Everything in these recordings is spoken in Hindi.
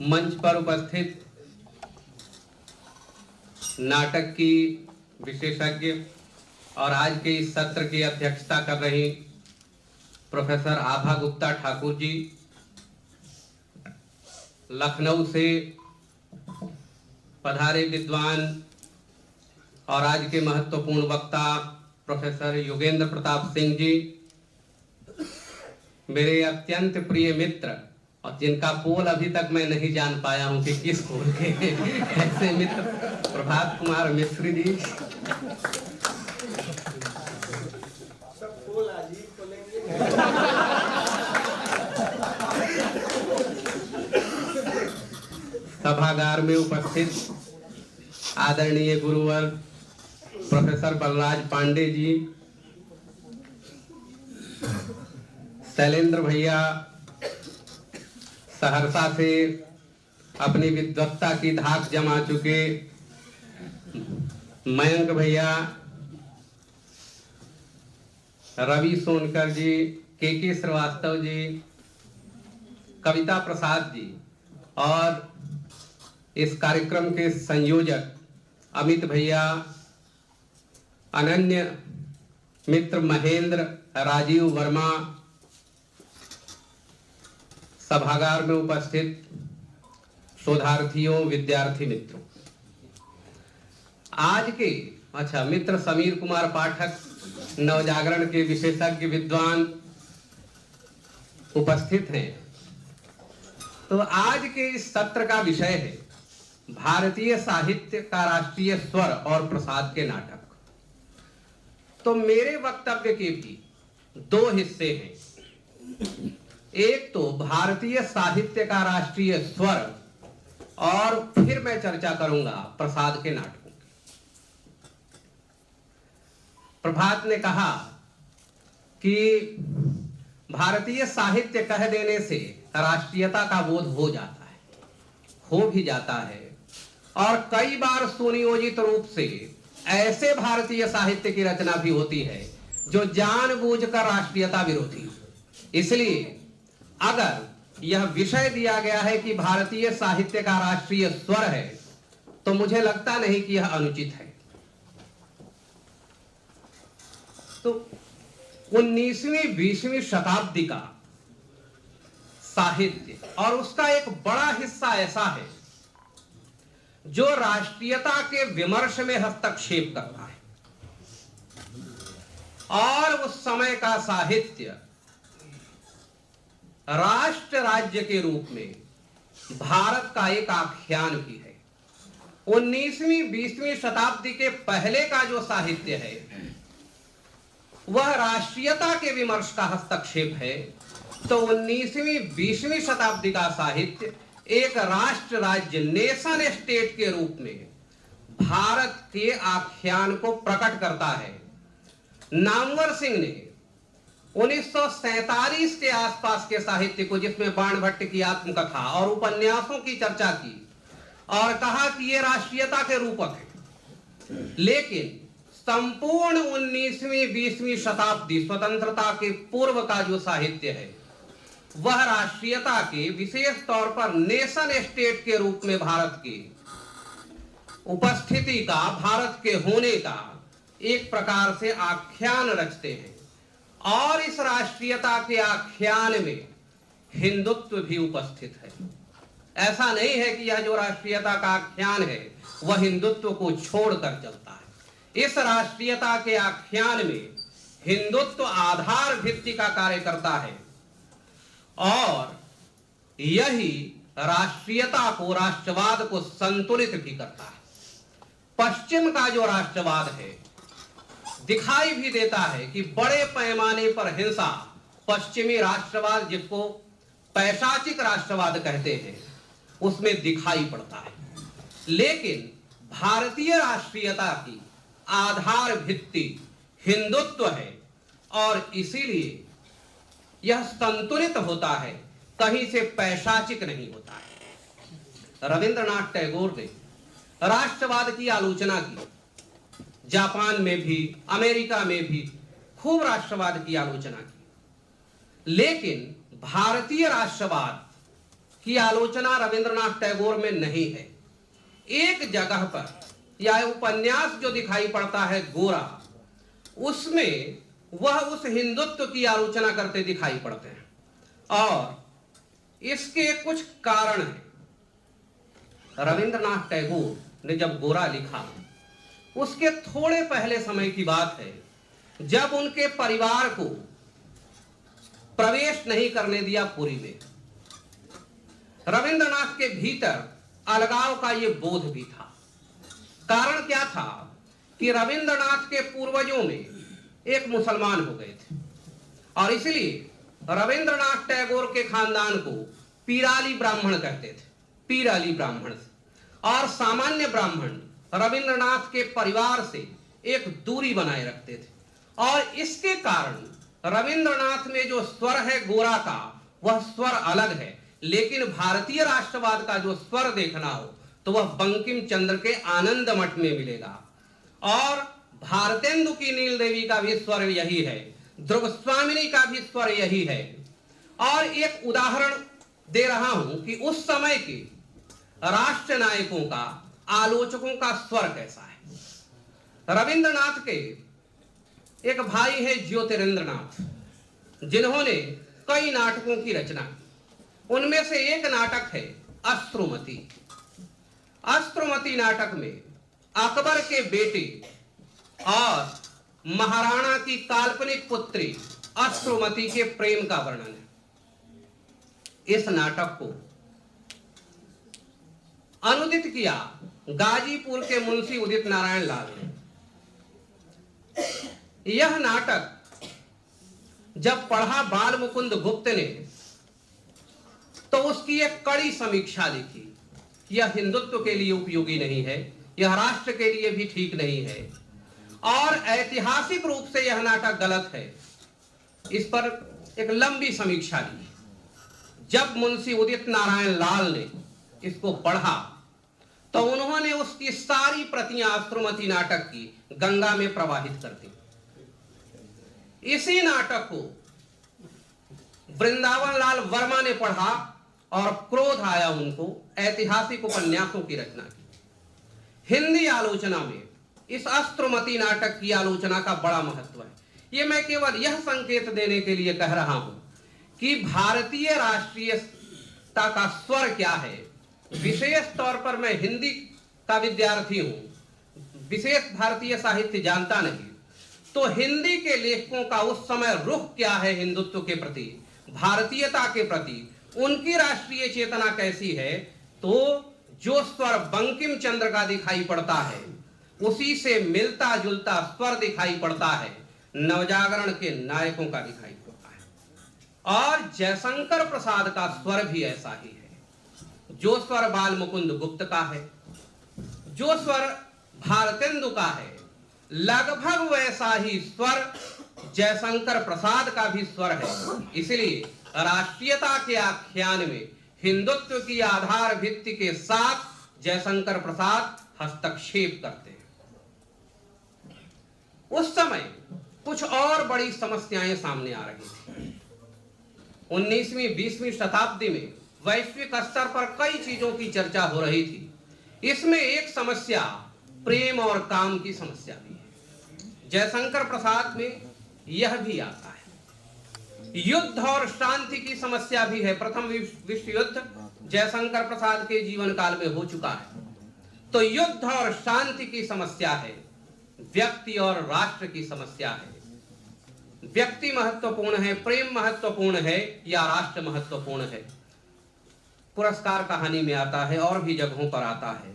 मंच पर उपस्थित नाटक की विशेषज्ञ और आज के इस सत्र की अध्यक्षता कर रही प्रोफेसर आभा गुप्ता ठाकुर जी, लखनऊ से पधारे विद्वान और आज के महत्वपूर्ण वक्ता प्रोफेसर योगेंद्र प्रताप सिंह जी, मेरे अत्यंत प्रिय मित्र और जिनका पोल अभी तक मैं नहीं जान पाया हूं कि किस पोल के ऐसे मित्र प्रभात कुमार मिश्र जी, सभागार में उपस्थित आदरणीय गुरुवर प्रोफेसर बलराज पांडे जी, शैलेंद्र भैया सहरसा से अपनी विद्वत्ता की धाक जमा चुके, मयंक भैया, रवि सोनकर जी, के श्रीवास्तव जी, कविता प्रसाद जी और इस कार्यक्रम के संयोजक अमित भैया, अनन्य मित्र महेंद्र, राजीव वर्मा, सभागार में उपस्थित शोधार्थियों, विद्यार्थी मित्रों, आज के मित्र समीर कुमार पाठक, नवजागरण के विशेषज्ञ विद्वान उपस्थित हैं। तो आज के इस सत्र का विषय है भारतीय साहित्य का राष्ट्रीय स्वर और प्रसाद के नाटक। तो मेरे वक्तव्य के भी दो हिस्से हैं। एक तो भारतीय साहित्य का राष्ट्रीय स्वर और फिर मैं चर्चा करूंगा प्रसाद के नाटकों की। प्रभात ने कहा कि भारतीय साहित्य कह देने से राष्ट्रीयता का बोध हो जाता है, हो भी जाता है, और कई बार सुनियोजित रूप से ऐसे भारतीय साहित्य की रचना भी होती है जो जानबूझकर राष्ट्रीयता विरोधी। इसलिए अगर यह विषय दिया गया है कि भारतीय साहित्य का राष्ट्रीय स्वर है, तो मुझे लगता नहीं कि यह अनुचित है। तो 19वीं 20वीं शताब्दी का साहित्य और उसका एक बड़ा हिस्सा ऐसा है जो राष्ट्रीयता के विमर्श में हस्तक्षेप करता है, और उस समय का साहित्य राष्ट्र राज्य के रूप में भारत का एक आख्यान भी है। 19वीं 20वीं शताब्दी के पहले का जो साहित्य है वह राष्ट्रीयता के विमर्श का हस्तक्षेप है, तो 19वीं 20वीं शताब्दी का साहित्य एक राष्ट्र राज्य, नेशन स्टेट के रूप में भारत के आख्यान को प्रकट करता है। नामवर सिंह ने 1947 के आसपास के साहित्य को, जिसमें बाणभट्ट की आत्मकथा और उपन्यासों की चर्चा की, और कहा कि ये राष्ट्रीयता के रूपक है। लेकिन संपूर्ण 19वीं 20वीं शताब्दी, स्वतंत्रता के पूर्व का जो साहित्य है वह राष्ट्रीयता के, विशेष तौर पर नेशन स्टेट के रूप में भारत की उपस्थिति का, भारत के होने का एक प्रकार से आख्यान रचते हैं। और इस राष्ट्रीयता के आख्यान में हिंदुत्व भी उपस्थित है। ऐसा नहीं है कि यह जो राष्ट्रीयता का आख्यान है वह हिंदुत्व को छोड़कर चलता है। इस राष्ट्रीयता के आख्यान में हिंदुत्व आधार भित्ति का कार्य करता है, और यही राष्ट्रीयता को, राष्ट्रवाद को संतुलित भी करता है। पश्चिम का जो राष्ट्रवाद है दिखाई भी देता है कि बड़े पैमाने पर हिंसा, पश्चिमी राष्ट्रवाद जिसको पैशाचिक राष्ट्रवाद कहते हैं, उसमें दिखाई पड़ता है। लेकिन भारतीय राष्ट्रीयता की आधार भित्ति हिंदुत्व है, और इसीलिए यह संतुलित होता है, कहीं से पैशाचिक नहीं होता है। रविंद्रनाथ टैगोर ने राष्ट्रवाद की आलोचना की, जापान में भी, अमेरिका में भी खूब राष्ट्रवाद की आलोचना की, लेकिन भारतीय राष्ट्रवाद की आलोचना रविंद्रनाथ टैगोर में नहीं है। एक जगह पर यह उपन्यास जो दिखाई पड़ता है गोरा, उसमें वह उस हिंदुत्व की आलोचना करते दिखाई पड़ते हैं, और इसके कुछ कारण हैं। रविंद्रनाथ टैगोर ने जब गोरा लिखा, उसके थोड़े पहले समय की बात है, जब उनके परिवार को प्रवेश नहीं करने दिया पुरी में। रविंद्रनाथ के भीतर अलगाव का यह बोध भी था। कारण क्या था कि रविंद्रनाथ के पूर्वजों में एक मुसलमान हो गए थे, और इसलिए रविंद्रनाथ टैगोर के खानदान को पीराली ब्राह्मण कहते थे, पीराली ब्राह्मण से। और सामान्य ब्राह्मण रविंद्रनाथ के परिवार से एक दूरी बनाए रखते थे, और इसके कारण रविंद्रनाथ में जो स्वर है गोरा का, वह स्वर अलग है। लेकिन भारतीय राष्ट्रवाद का जो स्वर देखना हो तो वह बंकिम चंद्र के आनंद मठ में मिलेगा, और भारतेंदु की नील देवी का भी स्वर यही है, ध्रुव स्वामिनी का भी स्वर यही है। और एक उदाहरण दे रहा हूं कि उस समय के राष्ट्र नायकों का, आलोचकों का स्वर कैसा है। रविंद्रनाथ के एक भाई है ज्योतिरिंद्रनाथ, जिन्होंने कई नाटकों की रचना की। उनमें से एक नाटक है अश्रुमती। अश्रुमती नाटक में अकबर के बेटे और महाराणा की काल्पनिक पुत्री अश्रुमती के प्रेम का वर्णन है। इस नाटक को अनुदित किया गाजीपुर के मुंशी उदित नारायण लाल ने। यह नाटक जब पढ़ा बाल मुकुंद गुप्त ने, तो उसकी एक कड़ी समीक्षा लिखी। यह हिंदुत्व के लिए उपयोगी नहीं है, यह राष्ट्र के लिए भी ठीक नहीं है, और ऐतिहासिक रूप से यह नाटक गलत है। इस पर एक लंबी समीक्षा ली। जब मुंशी उदित नारायण लाल ने इसको पढ़ा, तो उन्होंने उसकी सारी प्रतियां अश्रुमती नाटक की गंगा में प्रवाहित कर दी। इसी नाटक को वृंदावन लाल वर्मा ने पढ़ा, और क्रोध आया उनको, ऐतिहासिक उपन्यासों की रचना की। हिंदी आलोचना में इस अश्रुमती नाटक की आलोचना का बड़ा महत्व है। ये मैं केवल यह संकेत देने के लिए कह रहा हूं कि भारतीय राष्ट्रीयता का स्वर क्या है। विशेष तौर पर मैं हिंदी का विद्यार्थी हूं, विशेष भारतीय साहित्य जानता नहीं, तो हिंदी के लेखकों का उस समय रुख क्या है हिंदुत्व के प्रति, भारतीयता के प्रति, उनकी राष्ट्रीय चेतना कैसी है। तो जो स्वर बंकिम चंद्र का दिखाई पड़ता है, उसी से मिलता जुलता स्वर दिखाई पड़ता है नवजागरण के नायकों का दिखाई पड़ता है। और जयशंकर प्रसाद का स्वर भी ऐसा ही है। जो स्वर बाल मुकुंद गुप्त का है, जो स्वर भारतेंदु का है, लगभग वैसा ही स्वर जयशंकर प्रसाद का भी स्वर है। इसलिए राष्ट्रीयता के आख्यान में हिंदुत्व की आधार भित्ति के साथ जयशंकर प्रसाद हस्तक्षेप करते हैं। उस समय कुछ और बड़ी समस्याएं सामने आ रही थी। 19वीं 20वीं शताब्दी में वैश्विक स्तर पर कई चीजों की चर्चा हो रही थी। इसमें एक समस्या प्रेम और काम की समस्या भी है। जयशंकर प्रसाद में यह भी आता है। युद्ध और शांति की समस्या भी है। प्रथम विश्व युद्ध जयशंकर प्रसाद के जीवन काल में हो चुका है, तो युद्ध और शांति की समस्या है, व्यक्ति और राष्ट्र की समस्या है। व्यक्ति महत्वपूर्ण है, प्रेम महत्वपूर्ण है, या राष्ट्र महत्वपूर्ण है। पुरस्कार कहानी में आता है और भी जगहों पर आता है।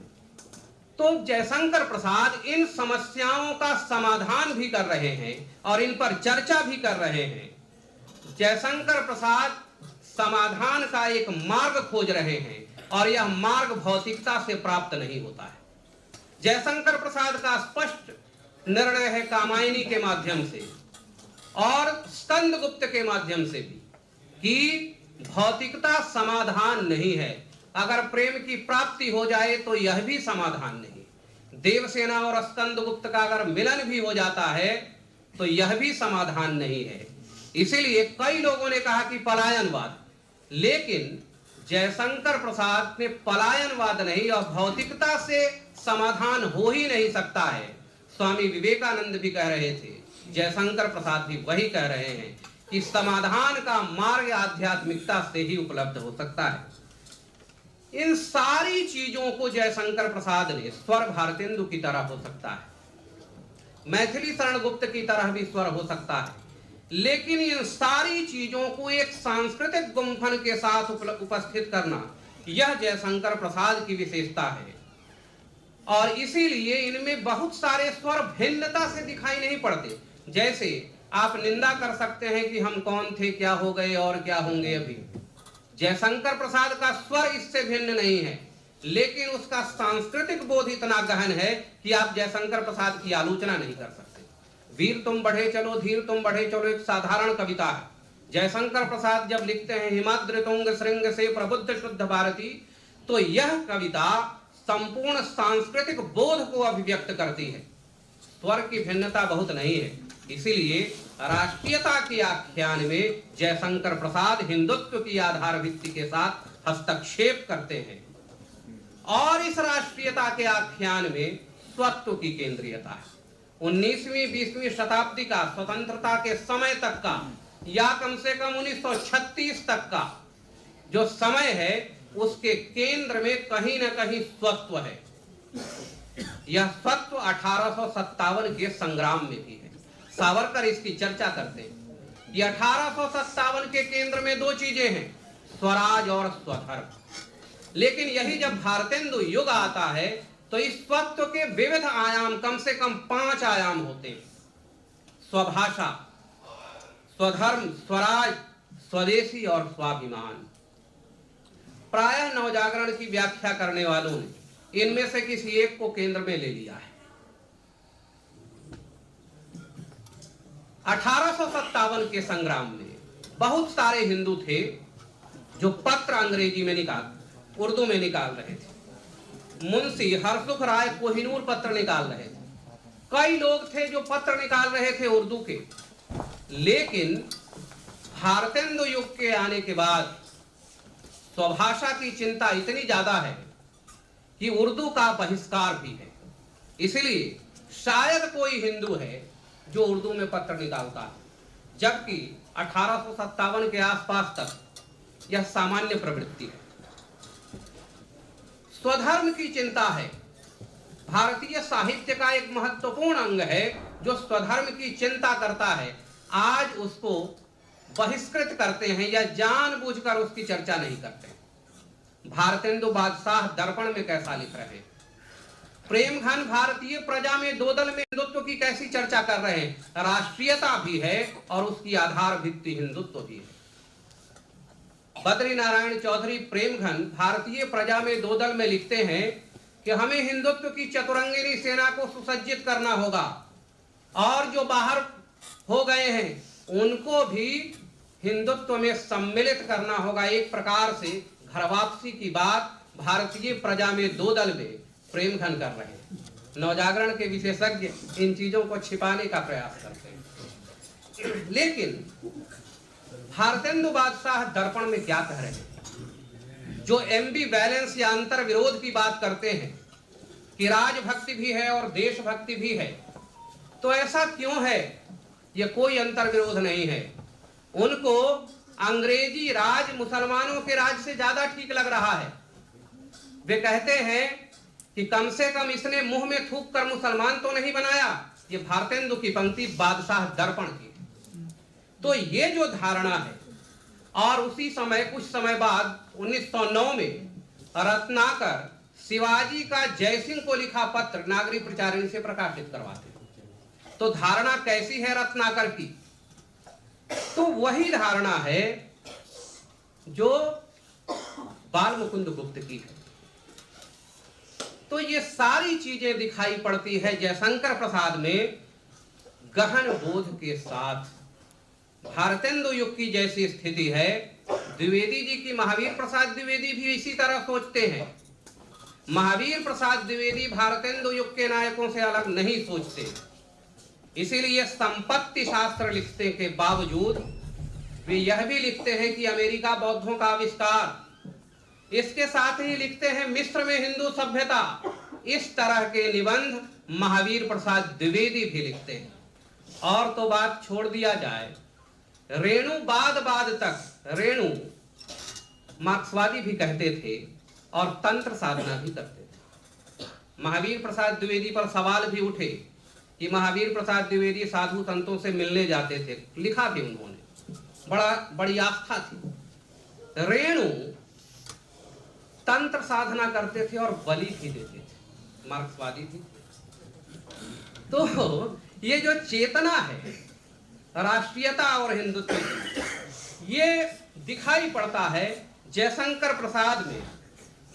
तो जयशंकर प्रसाद इन समस्याओं का समाधान भी कर रहे हैं और इन पर चर्चा भी कर रहे हैं। जयशंकर प्रसाद समाधान का एक मार्ग खोज रहे हैं, और यह मार्ग भौतिकता से प्राप्त नहीं होता है। जयशंकर प्रसाद का स्पष्ट निर्णय है कामायनी के माध्यम से और स्कंदगुप्त के माध्यम से भी, कि भौतिकता समाधान नहीं है। अगर प्रेम की प्राप्ति हो जाए तो यह भी समाधान नहीं। देवसेना और स्कंदगुप्त का अगर मिलन भी हो जाता है तो यह भी समाधान नहीं है। इसीलिए कई लोगों ने कहा कि पलायनवाद, लेकिन जयशंकर प्रसाद ने पलायनवाद नहीं और भौतिकता से समाधान हो ही नहीं सकता है। स्वामी विवेकानंद भी कह रहे थे, जयशंकर प्रसाद भी वही कह रहे हैं कि समाधान का मार्ग आध्यात्मिकता से ही उपलब्ध हो सकता है। इन सारी चीजों को जयशंकर प्रसाद ने स्वर भारतेंदु की तरह हो सकता है, मैथिली शरण गुप्त की तरह भी स्वर हो सकता है, लेकिन इन सारी चीजों को एक सांस्कृतिक गुंफन के साथ उपस्थित करना, यह जयशंकर प्रसाद की विशेषता है। और इसीलिए इनमें बहुत सारे स्वर भिन्नता से दिखाई नहीं पड़ते। जैसे आप निंदा कर सकते हैं कि हम कौन थे, क्या हो गए और क्या होंगे अभी। जयशंकर प्रसाद का स्वर इससे भिन्न नहीं है, लेकिन उसका सांस्कृतिक बोध इतना गहन है कि आप जयशंकर प्रसाद की आलोचना नहीं कर सकते। वीर तुम बढ़े चलो, धीर तुम बढ़े चलो एक साधारण कविता है। जयशंकर प्रसाद जब लिखते हैं हिमाद्रि तुंग श्रृंग से प्रबुद्ध शुद्ध भारती, तो यह कविता संपूर्ण सांस्कृतिक बोध को अभिव्यक्त करती है। स्वर की भिन्नता बहुत नहीं है, इसीलिए राष्ट्रीयता के आख्यान में जयशंकर प्रसाद हिंदुत्व की आधार भित्ति के साथ हस्तक्षेप करते हैं और इस राष्ट्रीयता के आख्यान में स्वत्व की केंद्रीयता है। 19वीं 20वीं शताब्दी का स्वतंत्रता के समय तक का या कम से कम 1936 तक का जो समय है, उसके केंद्र में कहीं न कहीं स्वत्व है। यह स्वत्व 1857 के संग्राम में भी है। सावरकर इसकी चर्चा करते हैं कि 1857 के केंद्र में दो चीजें हैं, स्वराज और स्वधर्म। लेकिन यही जब भारतेंदु युग आता है तो इस स्वत्व के विविध आयाम, कम से कम 5 आयाम होते हैं। स्वभाषा, स्वधर्म, स्वराज, स्वदेशी और स्वाभिमान। प्रायः नवजागरण की व्याख्या करने वालों ने इनमें से किसी एक को केंद्र में ले लिया है। 1857 के संग्राम में बहुत सारे हिंदू थे जो पत्र अंग्रेजी में उर्दू में निकाल रहे थे। मुंशी हरसुख राय कोहिनूर पत्र निकाल रहे थे। कई लोग थे जो पत्र निकाल रहे थे उर्दू के। लेकिन भारतेंदु युग के आने के बाद स्वभाषा की चिंता इतनी ज्यादा है कि उर्दू का बहिष्कार भी है। इसलिए शायद कोई हिंदू है जो उर्दू में पत्र निकालता है, जबकि 1857 के आसपास तक यह सामान्य प्रवृत्ति है। स्वधर्म की चिंता है। भारतीय साहित्य का एक महत्वपूर्ण अंग है जो स्वधर्म की चिंता करता है। आज उसको बहिष्कृत करते हैं या जानबूझकर उसकी चर्चा नहीं करते। भारतेंदु बादशाह दर्पण में कैसा लिख रहे हैं, प्रेमघन भारतीय प्रजा में दो दल में हिंदुत्व की कैसी चर्चा कर रहे हैं। राष्ट्रीयता भी है और उसकी आधार भित्ति हिंदुत्व भी है। बद्री नारायण चौधरी प्रेमघन भारतीय प्रजा में दो दल में लिखते हैं कि हमें हिंदुत्व की चतुरंगिनी सेना को सुसज्जित करना होगा और जो बाहर हो गए हैं उनको भी हिंदुत्व में सम्मिलित करना होगा। एक प्रकार से घर वापसी की बात भारतीय प्रजा में दो दल में प्रेमघन कर रहे हैं। नवजागरण के विशेषज्ञ इन चीजों को छिपाने का प्रयास करते हैं। लेकिन भारतेंदु बादशाह दर्पण में क्या कह रहे हैं, जो एम्बिवैलेंस या अंतर विरोध की बात करते हैं कि राजभक्ति भी है और देशभक्ति भी है, तो ऐसा क्यों है? ये कोई अंतर विरोध नहीं है। उनको अंग्रेजी राज मुसलमानों के राज से ज्यादा ठीक लग रहा है। वे कहते हैं कि कम से कम इसने मुंह में थूक कर मुसलमान तो नहीं बनाया। ये भारतेंदु की पंक्ति बादशाह दर्पण की। तो ये जो धारणा है, और उसी समय कुछ समय बाद 1909 में रत्नाकर शिवाजी का जयसिंह को लिखा पत्र नागरी प्रचारिणी से प्रकाशित करवाते। तो धारणा कैसी है रत्नाकर की? तो वही धारणा है जो बाल मुकुंद गुप्त की है। तो ये सारी चीजें दिखाई पड़ती है जयशंकर प्रसाद में गहन बोध के साथ। भारतेंदु युग की जैसी स्थिति है, द्विवेदी जी की महावीर प्रसाद द्विवेदी भी इसी तरह सोचते हैं। महावीर प्रसाद द्विवेदी भारतेंदु युग के नायकों से अलग नहीं सोचते। इसीलिए संपत्ति शास्त्र लिखने के बावजूद वे यह भी लिखते हैं कि अमेरिका बौद्धों का आविष्कार इसके साथ ही लिखते हैं मिस्र में हिंदू सभ्यता। इस तरह के निबंध महावीर प्रसाद द्विवेदी भी लिखते हैं। और तो बात छोड़ दिया जाए, रेणु बाद तक रेणु मार्क्सवादी भी कहते थे और तंत्र साधना भी करते थे। महावीर प्रसाद द्विवेदी पर सवाल भी उठे कि महावीर प्रसाद द्विवेदी साधु संतों से मिलने जाते थे, लिखा भी उन्होंने, बड़ी आस्था थी। रेणु तंत्र साधना करते थे और बलि भी देते थे, मार्क्सवादी भी। तो ये जो चेतना है राष्ट्रीयता और हिंदुत्व की, ये दिखाई पड़ता है जयशंकर प्रसाद में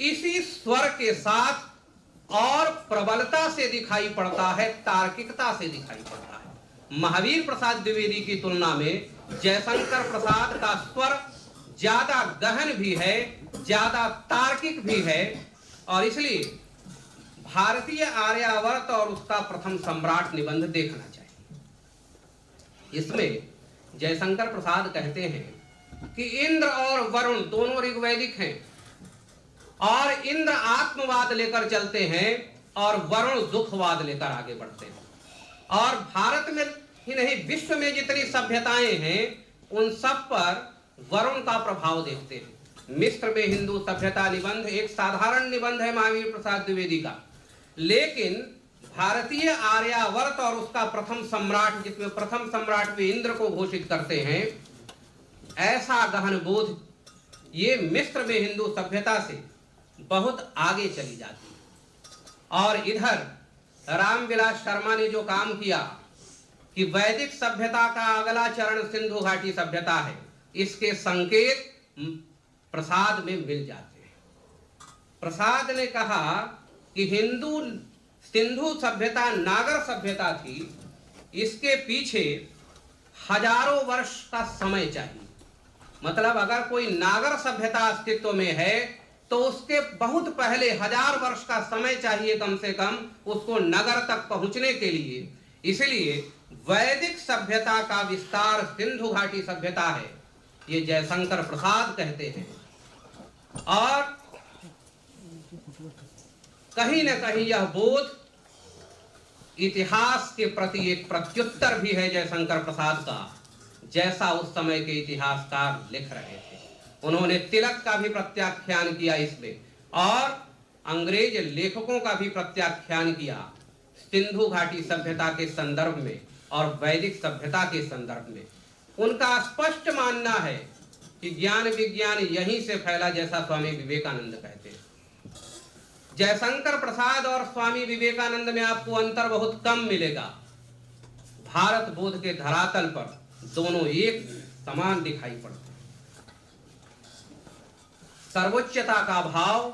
इसी स्वर के साथ और प्रबलता से दिखाई पड़ता है, तार्किकता से दिखाई पड़ता है। महावीर प्रसाद द्विवेदी की तुलना में जयशंकर प्रसाद का स्वर ज्यादा गहन भी है, ज्यादा तार्किक भी है, और इसलिए भारतीय आर्यावर्त और उसका प्रथम सम्राट निबंध देखना चाहिए। इसमें जयशंकर प्रसाद कहते हैं कि इंद्र और वरुण दोनों ऋग्वैदिक हैं, और इंद्र आत्मवाद लेकर चलते हैं और वरुण दुखवाद लेकर आगे बढ़ते हैं। और भारत में ही नहीं, विश्व में जितनी सभ्यताएं हैं उन सब पर वरुण का प्रभाव देखते हैं। मिस्र में हिंदू सभ्यता निबंध एक साधारण निबंध है महावीर प्रसाद द्विवेदी का, लेकिन भारतीय आर्यावर्त और उसका प्रथम सम्राट, जिसमें प्रथम सम्राट वे इंद्र को घोषित करते हैं, ऐसा गहन बोध ये मिस्र में हिंदू सभ्यता से बहुत आगे चली जाती है। और इधर रामविलास शर्मा ने जो काम किया कि वैदिक सभ्यता का अगला चरण सिंधु घाटी सभ्यता है, इसके संकेत प्रसाद में मिल जाते हैं। प्रसाद ने कहा कि हिंदू सिंधु सभ्यता नागर सभ्यता थी, इसके पीछे हजारों वर्ष का समय चाहिए। मतलब अगर कोई नागर सभ्यता अस्तित्व में है तो उसके बहुत पहले 1000 वर्ष का समय चाहिए कम से कम उसको नगर तक पहुंचने के लिए। इसलिए वैदिक सभ्यता का विस्तार सिंधु घाटी सभ्यता है, ये जयशंकर प्रसाद कहते हैं। और कहीं न कहीं यह बोध इतिहास के प्रति एक प्रत्युत्तर भी है जयशंकर प्रसाद का, जैसा उस समय के इतिहासकार लिख रहे थे। उन्होंने तिलक का भी प्रत्याख्यान किया इसमें, और अंग्रेज लेखकों का भी प्रत्याख्यान किया सिंधु घाटी सभ्यता के संदर्भ में और वैदिक सभ्यता के संदर्भ में। उनका स्पष्ट मानना है कि ज्ञान विज्ञान यहीं से फैला, जैसा स्वामी विवेकानंद कहते हैं। जयशंकर प्रसाद और स्वामी विवेकानंद में आपको अंतर बहुत कम मिलेगा। भारत बोध के धरातल पर दोनों एक समान दिखाई पड़ते हैं। सर्वोच्चता का भाव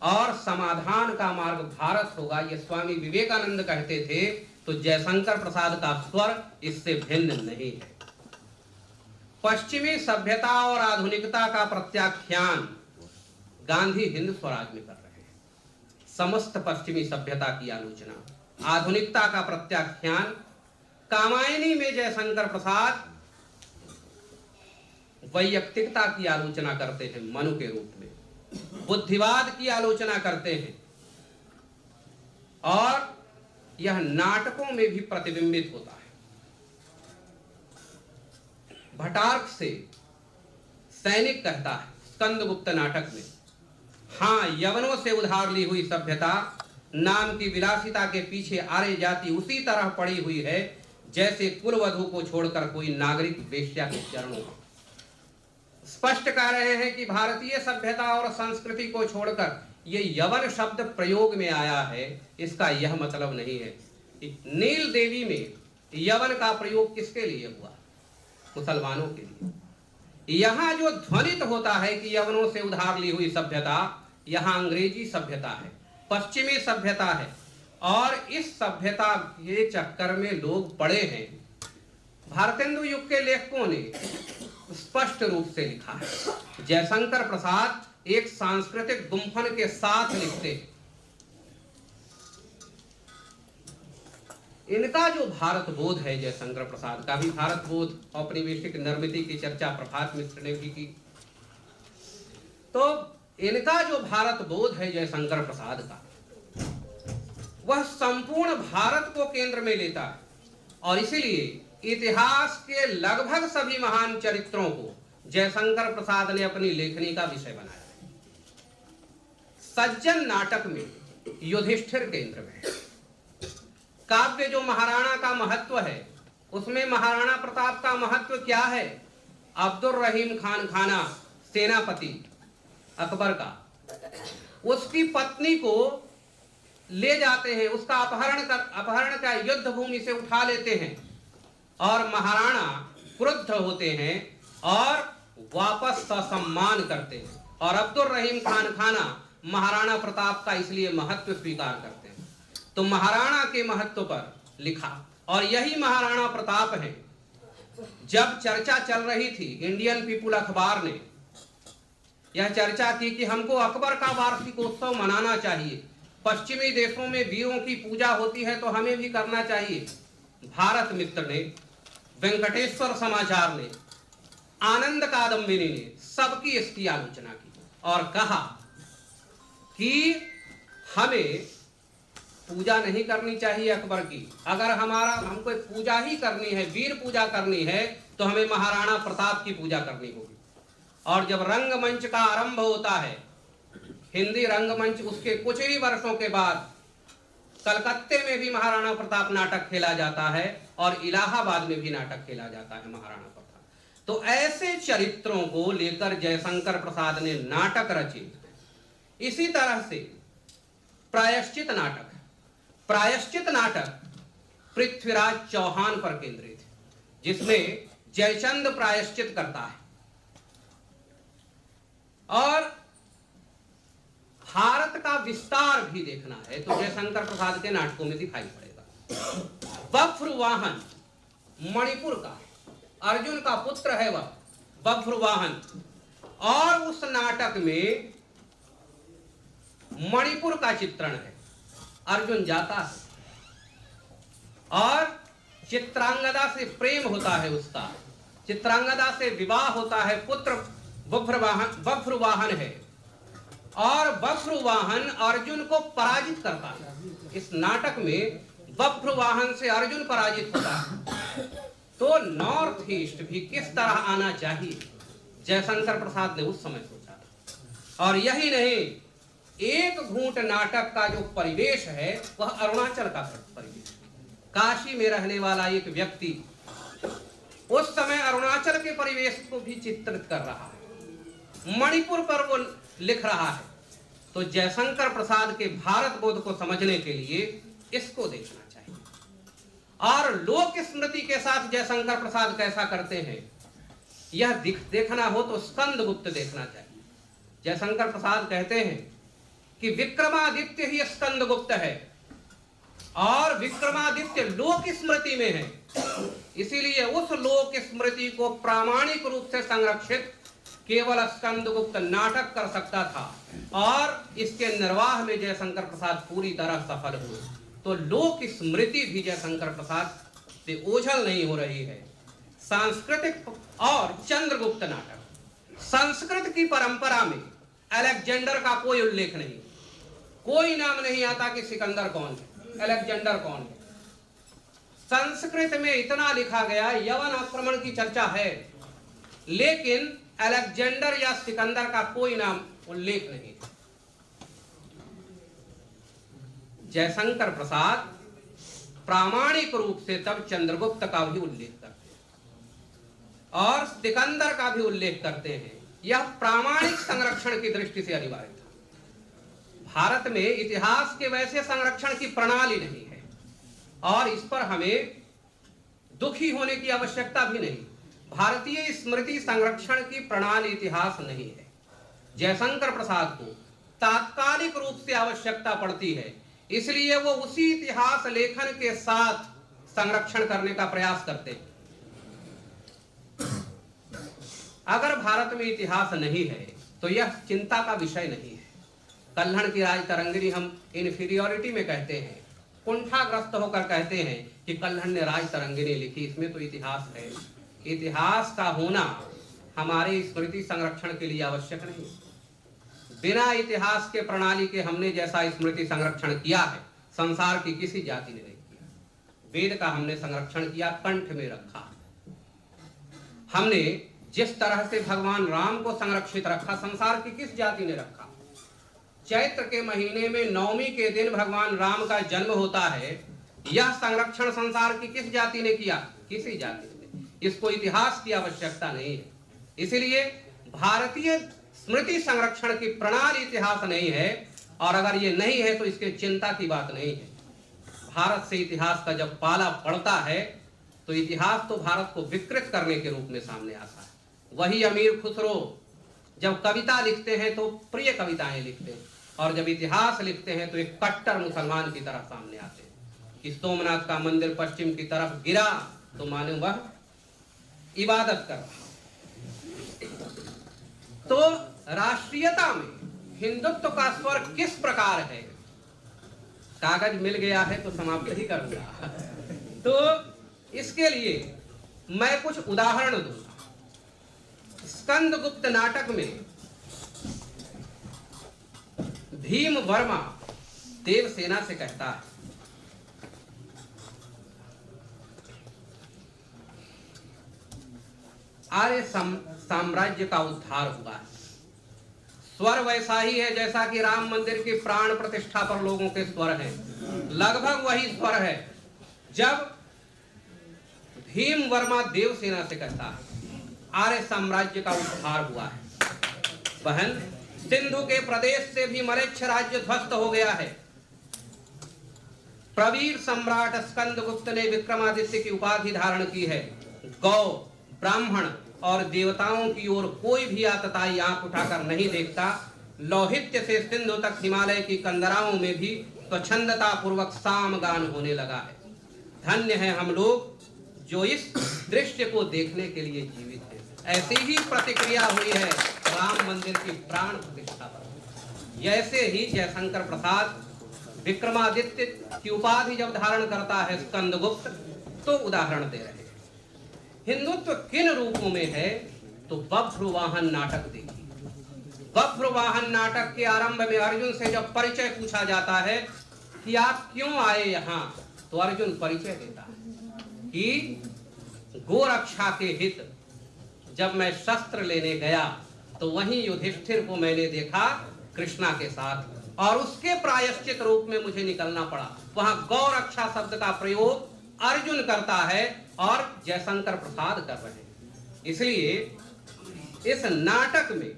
और समाधान का मार्ग भारत होगा, ये स्वामी विवेकानंद कहते थे। तो जयशंकर प्रसाद का स्वर इससे भिन्न नहीं है। पश्चिमी सभ्यता और आधुनिकता का प्रत्याख्यान गांधी हिंद स्वराज में कर रहे हैं। समस्त पश्चिमी सभ्यता की आलोचना, आधुनिकता का प्रत्याख्यान कामायनी में जयशंकर प्रसाद वैयक्तिकता की आलोचना करते हैं मनु के रूप में, बुद्धिवाद की आलोचना करते हैं, और यह नाटकों में भी प्रतिबिंबित होता है। भटार्क से सैनिक कहता है स्कंदगुप्त नाटक में, हाँ, यवनों से उधार ली हुई सभ्यता नाम की विलासिता के पीछे आर्य जाति उसी तरह पड़ी हुई है जैसे कुलवधु को छोड़कर कोई नागरिक वेश्या के चरणों में। स्पष्ट कह रहे हैं कि भारतीय सभ्यता और संस्कृति को छोड़कर ये यवन शब्द प्रयोग में आया है, इसका यह मतलब नहीं है। नील देवी में यवन का प्रयोग किसके लिए हुआ? मुसलमानों के लिए। यहां जो ध्वनित होता है कि यवनों से उधार ली हुई सभ्यता, यहां अंग्रेजी सभ्यता है, पश्चिमी सभ्यता है, और इस सभ्यता के चक्कर में लोग पड़े हैं। भारतेंदु युग के लेखकों ने स्पष्ट रूप से लिखा है। जयशंकर प्रसाद एक सांस्कृतिक गुम्फन के साथ लिखते हैं। इनका जो भारत बोध है, जयशंकर प्रसाद का भी भारत बोध, औपनिवेशिक नर्मति की चर्चा प्रभात मिश्र ने भी की। तो इनका जो भारत बोध है जयशंकर प्रसाद का, वह संपूर्ण भारत को केंद्र में लेता है और इसीलिए इतिहास के लगभग सभी महान चरित्रों को जयशंकर प्रसाद ने अपनी लेखनी का विषय बनाया। सज्जन नाटक में युधिष्ठिर केंद्र में है। काव्य जो महाराणा का महत्व है, उसमें महाराणा प्रताप का महत्व क्या है? अब्दुल रहीम खान खाना, सेनापति अकबर का, उसकी पत्नी को ले जाते हैं, उसका अपहरण कर युद्ध भूमि से उठा लेते हैं और महाराणा क्रुद्ध होते हैं और वापस ससम्मान करते हैं और अब्दुल रहीम खान खाना महाराणा प्रताप का इसलिए महत्व स्वीकार करते हैं। तो महाराणा के महत्व पर लिखा और यही महाराणा प्रताप है। जब चर्चा चल रही थी, इंडियन पीपुल अखबार ने यह चर्चा की कि हमको अकबर का वार्षिकोत्सव मनाना चाहिए, पश्चिमी देशों में वीरों की पूजा होती है तो हमें भी करना चाहिए। भारत मित्र ने, वेंकटेश्वर समाचार ने, आनंद कादम्बिनी ने सबकी इसकी आलोचना की और कहा कि हमें पूजा नहीं करनी चाहिए अकबर की। अगर हमको पूजा ही करनी है, वीर पूजा करनी है, तो हमें महाराणा प्रताप की पूजा करनी होगी। और जब रंगमंच का आरंभ होता है, हिंदी रंगमंच, उसके कुछ ही वर्षों के बाद कलकत्ते में भी महाराणा प्रताप नाटक खेला जाता है और इलाहाबाद में भी नाटक खेला जाता है महाराणा प्रताप। तो ऐसे चरित्रों को लेकर जयशंकर प्रसाद ने नाटक रचे। इसी तरह से प्रायश्चित नाटक पृथ्वीराज चौहान पर केंद्रित है, जिसमें जयचंद प्रायश्चित करता है और भारत का विस्तार भी देखना है तो जयशंकर प्रसाद के नाटकों में दिखाई पड़ेगा। बभ्रुवाहन मणिपुर का, अर्जुन का पुत्र है वह बभ्रुवाहन, और उस नाटक में मणिपुर का चित्रण है। अर्जुन जाता है और चित्रांगदा से प्रेम होता है, उसका चित्रांगदा से विवाह होता है, पुत्र बभ्रुवाहन है और बभ्रुवाहन अर्जुन को पराजित करता है। इस नाटक में बभ्रुवाहन से अर्जुन पराजित होता है। तो नॉर्थ ईस्ट भी किस तरह आना चाहिए, जयशंकर प्रसाद ने उस समय सोचा था। और यही नहीं, एक घूंट नाटक का जो परिवेश है वह अरुणाचल का परिवेश। काशी में रहने वाला एक व्यक्ति उस समय अरुणाचल के परिवेश को भी चित्रित कर रहा है, मणिपुर पर वो लिख रहा है। तो जयशंकर प्रसाद के भारत बोध को समझने के लिए इसको देखना चाहिए। और लोक स्मृति के साथ जयशंकर प्रसाद कैसा करते हैं, यह देखना हो तो स्कंदगुप्त देखना चाहिए। जयशंकर प्रसाद कहते हैं कि विक्रमादित्य ही स्कंदगुप्त है और विक्रमादित्य लोक स्मृति में है, इसीलिए उस लोक स्मृति को प्रामाणिक रूप से संरक्षित केवल स्कंदगुप्त नाटक कर सकता था और इसके निर्वाह में जयशंकर प्रसाद पूरी तरह सफल हुए। तो लोक स्मृति भी जयशंकर प्रसाद से ओझल नहीं हो रही है। सांस्कृतिक और चंद्रगुप्त नाटक, संस्कृत की परंपरा में अलेक्जेंडर का कोई उल्लेख नहीं, कोई नाम नहीं आता कि सिकंदर कौन है, अलेक्जेंडर कौन है। संस्कृत में इतना लिखा गया, यवन आक्रमण की चर्चा है, लेकिन अलेक्जेंडर या सिकंदर का कोई नाम उल्लेख नहीं। जयशंकर प्रसाद प्रामाणिक रूप से तब चंद्रगुप्त का भी उल्लेख करते हैं और सिकंदर का भी उल्लेख करते हैं। यह प्रामाणिक संरक्षण की दृष्टि से अनिवार्य था। भारत में इतिहास के वैसे संरक्षण की प्रणाली नहीं है और इस पर हमें दुखी होने की आवश्यकता भी नहीं। भारतीय स्मृति संरक्षण की प्रणाली इतिहास नहीं है। जयशंकर प्रसाद को तात्कालिक रूप से आवश्यकता पड़ती है, इसलिए वो उसी इतिहास लेखन के साथ संरक्षण करने का प्रयास करते हैं। अगर भारत में इतिहास नहीं है तो यह चिंता का विषय नहीं है। कल्हड़ की राज तरंगिणी हम इन्फीरियोरिटी में कहते हैं, कुंठाग्रस्त होकर कहते हैं कि कल्हड़ ने राज तरंगिणी लिखी, इसमें तो इतिहास है। इतिहास का होना हमारे स्मृति संरक्षण के लिए आवश्यक नहीं। बिना इतिहास के प्रणाली के हमने जैसा स्मृति संरक्षण किया है, संसार की किसी जाति ने नहीं किया। वेद का हमने संरक्षण किया, कंठ में रखा। हमने जिस तरह से भगवान राम को संरक्षित रखा, संसार की किस जाति ने रखा। चैत्र के महीने में नवमी के दिन भगवान राम का जन्म होता है, यह संरक्षण संसार की किस जाति ने किया? किसी जाति ने। इसको इतिहास की आवश्यकता नहीं है। इसलिए भारतीय स्मृति संरक्षण की प्रणाली इतिहास नहीं है, और अगर ये नहीं है तो इसके चिंता की बात नहीं है। भारत से इतिहास का जब पाला पड़ता है तो इतिहास तो भारत को विकृत करने के रूप में सामने आता है। वही अमीर खुसरो जब कविता लिखते हैं तो प्रिय कविताएं लिखते हैं, और जब इतिहास लिखते हैं तो एक कट्टर मुसलमान की तरह सामने आते हैं कि सोमनाथ का मंदिर पश्चिम की तरफ गिरा तो मानो वह इबादत कर रहा। तो राष्ट्रीयता में हिंदुत्व का स्वर किस प्रकार है? कागज मिल गया है तो समाप्त ही करूंगा। तो इसके लिए मैं कुछ उदाहरण दूंगा। स्कंदगुप्त नाटक में भीम वर्मा देवसेना से कहता है, आर्य साम्राज्य का उद्धार हुआ है। स्वर वैसा ही है जैसा कि राम मंदिर की प्राण प्रतिष्ठा पर लोगों के स्वर हैं, लगभग वही स्वर है जब भीम वर्मा देवसेना से कहता है आर्य साम्राज्य का उद्धार हुआ है। बहन, सिंधु के प्रदेश से भी मलेच्छ राज्य ध्वस्त हो गया है। प्रवीर सम्राट स्कंदगुप्त ने विक्रमादित्य की उपाधि धारण की है। गौ, ब्राह्मण और देवताओं की ओर कोई भी आतताई आंख उठाकर नहीं देखता। लौहित्य से सिंधु तक हिमालय की कंदराओं में भी स्वच्छंदता पूर्वक सामगान होने लगा है। धन्य है हम लोग जो इस दृश्य को देखने के लिए जीवित हैं। ऐसी ही प्रतिक्रिया हुई है राम मंदिर की प्राण प्रतिष्ठा पर। ऐसे ही जयशंकर प्रसाद विक्रमादित्य की उपाधि जब धारण करता है स्कंदगुप्त, तो उदाहरण दे रहे हैं। हिंदुत्व किन रूपों में है? तो बभ्रुवाहन नाटक देखिए। बभ्रुवाहन नाटक के आरंभ में अर्जुन से जब परिचय पूछा जाता है कि आप क्यों आए यहाँ, तो अर्जुन परिचय देता है कि गोरक्षा के हित जब मैं शस्त्र लेने गया तो वहीं युधिष्ठिर को मैंने देखा कृष्णा के साथ, और उसके प्रायश्चित रूप में मुझे निकलना पड़ा। वहां गौरक्षा शब्द का प्रयोग अर्जुन करता है और जयशंकर प्रसाद कर रहे हैं। इसलिए इस नाटक में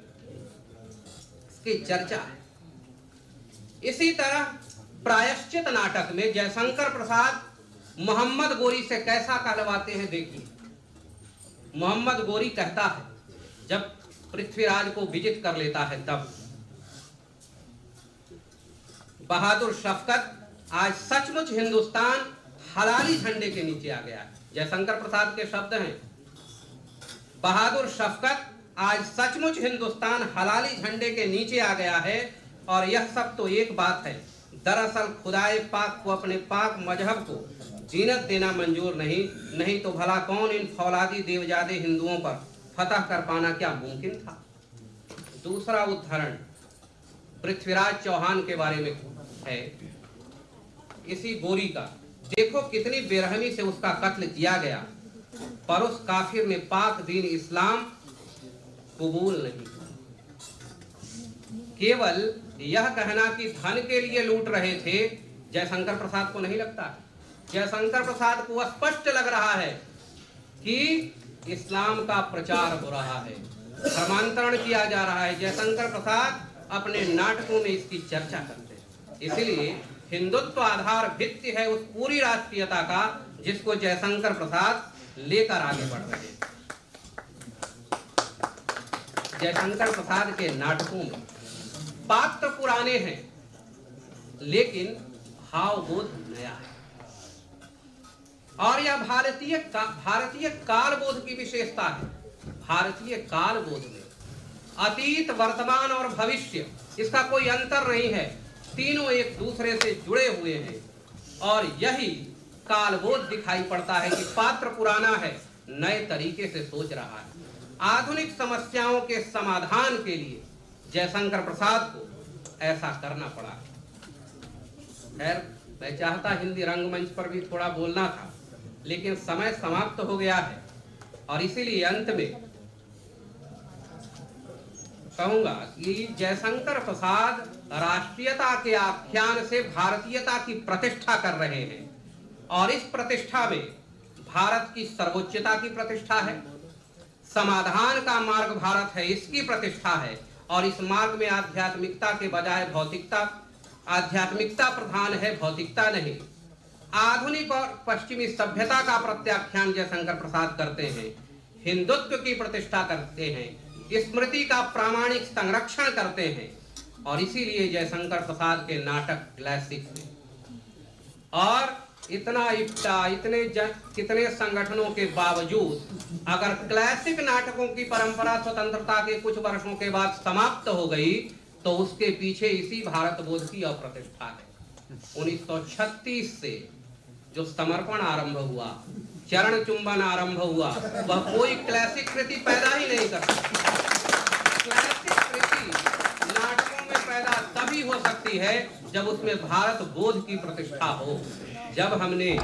इसकी चर्चा है। इसी तरह प्रायश्चित नाटक में जयशंकर प्रसाद मोहम्मद गोरी से कैसा कहलवाते हैं देखिए। मोहम्मद गोरी कहता है जब पृथ्वीराज को विजित कर लेता है तब, बहादुर शफकत, आज सचमुच हिंदुस्तान हलाली झंडे के नीचे आ गया है। जयशंकर प्रसाद के शब्द हैं, बहादुर शफकत, आज सचमुच हिंदुस्तान हलाली झंडे के नीचे आ गया है। और यह सब तो एक बात है, दरअसल खुदाए पाक को अपने पाक मजहब को जीनत देना मंजूर नहीं तो भला कौन इन फौलादी देवजादे हिंदुओं पर फतह कर पाना क्या मुमकिन था। दूसरा उदाहरण पृथ्वीराज चौहान के बारे में है, इसी गोरी का। देखो कितनी बेरहमी से उसका कत्ल किया गया, पर उस काफिर ने पाक दीन इस्लाम कबूल नहीं। केवल यह कहना कि धन के लिए लूट रहे थे जयशंकर प्रसाद को नहीं लगता। जयशंकर प्रसाद को स्पष्ट लग रहा है कि इस्लाम का प्रचार हो रहा है, धर्मांतरण किया जा रहा है। जयशंकर प्रसाद अपने नाटकों में इसकी चर्चा करते हैं। इसलिए हिंदुत्व आधार भित्ति है उस पूरी राष्ट्रीयता का जिसको जयशंकर प्रसाद लेकर आगे बढ़ रहे हैं। जयशंकर प्रसाद के नाटकों में पात्र पुराने हैं लेकिन भावबोध नया है, और यह भारतीय कालबोध की विशेषता है। भारतीय कालबोध में अतीत, वर्तमान और भविष्य, इसका कोई अंतर नहीं है, तीनों एक दूसरे से जुड़े हुए हैं। और यही कालबोध दिखाई पड़ता है कि पात्र पुराना है, नए तरीके से सोच रहा है। आधुनिक समस्याओं के समाधान के लिए जयशंकर प्रसाद को ऐसा करना पड़ा। खैर, मैं चाहता हिंदी रंगमंच पर भी थोड़ा बोलना था, लेकिन समय समाप्त हो गया है और इसीलिए अंत में कहूंगा कि जयशंकर प्रसाद राष्ट्रीयता के आख्यान से भारतीयता की प्रतिष्ठा कर रहे हैं और इस प्रतिष्ठा में भारत की सर्वोच्चता की प्रतिष्ठा है, समाधान का मार्ग भारत है इसकी प्रतिष्ठा है और इस मार्ग में आध्यात्मिकता के बजाय भौतिकता, आध्यात्मिकता प्रधान है, भौतिकता नहीं। आधुनिक और पश्चिमी सभ्यता का प्रत्याख्यान जयशंकर प्रसाद करते हैं, हिंदुत्व की प्रतिष्ठा करते हैं, स्मृति का प्रामाणिक संरक्षण करते हैं और इसीलिए जयशंकर प्रसाद के नाटक क्लासिक हैं। और इतना इफ्ता, कितने संगठनों के बावजूद अगर क्लासिक नाटकों की परंपरा स्वतंत्रता के कुछ वर्षों के बाद समाप्त हो गई तो उसके पीछे इसी भारत बोध की अप्रतिष्ठा है। 1936 से जो समर्पण आरंभ हुआ, चरण चुंबन आरंभ हुआ, वह कोई क्लासिक कृति पैदा ही नहीं कर सकती। क्लासिक कृति नाटकों में पैदा तभी हो सकती है जब उसमें भारत बोध की प्रतिष्ठा हो। जब हमने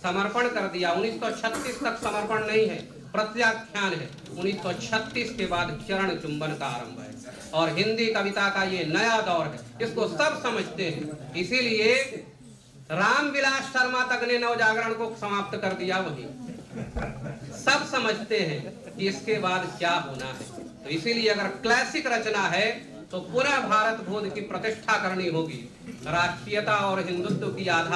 समर्पण कर दिया, 1936 तक समर्पण नहीं है, प्रत्याख्यान है, 1936 के बाद चरण चुंबन का आरंभ है और हिंदी कविता का ये नया दौर है, इसको सब समझते हैं। इसीलिए रामविलास शर्मा तक ने नवजागरण को समाप्त कर दिया, वही सब समझते हैं कि इसके बाद क्या होना है। तो इसीलिए अगर क्लासिक रचना है तो पुनः भारत बोध की प्रतिष्ठा करनी होगी, राष्ट्रीयता और हिंदुत्व की आधार